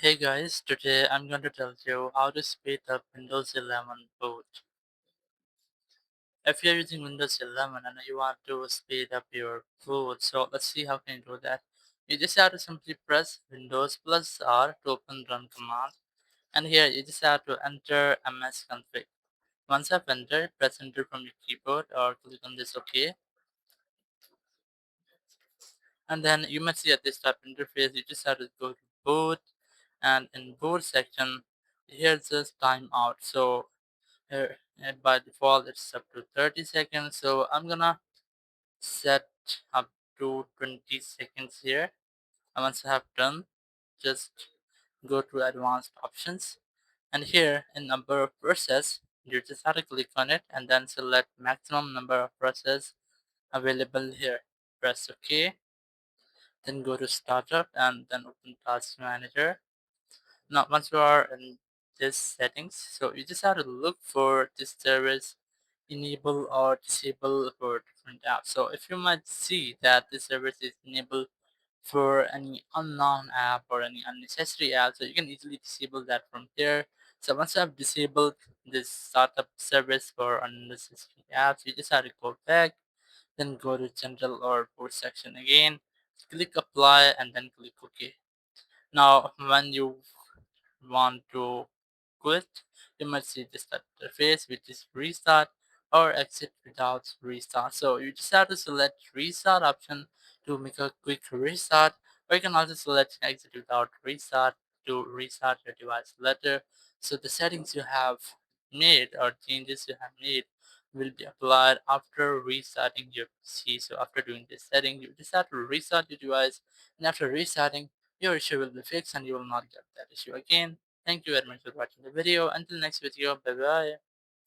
Hey guys, today I'm going to tell you how to speed up Windows 11 boot. If you're using Windows 11 and you want to speed up your boot, so let's see how can you do that. You just have to simply press Windows plus R to open run command, and here you just have to enter msconfig. Once I've entered, press enter from your keyboard or click on this OK, and then you might see at this type interface you just have to go to boot, and in boot section here's this timeout. So and by default it's up to 30 seconds, so I'm gonna set up to 20 seconds here. And once I have done, just go to advanced options, and here in number of process you just have to click on it and then select maximum number of process available here. Press OK, then go to startup and then open task manager. Now, once you are in this settings, so you just have to look for this service enable or disable for different apps. So if you might see that this service is enabled for any unknown app or any unnecessary app, so you can easily disable that from here. So once you have disabled this startup service for unnecessary apps, you just have to go back, then go to general or board section again, click apply and then click OK. Now when you want to quit, you might see this interface which is restart or exit without restart. So you just have to select restart option to make a quick restart, or you can also select exit without restart to restart your device later. So the settings you have made or changes you have made will be applied after restarting your PC. So after doing this setting, you just have to restart your device, and after restarting, your issue will be fixed and you will not get that issue again. Thank you very much for watching the video. Until next video, bye bye.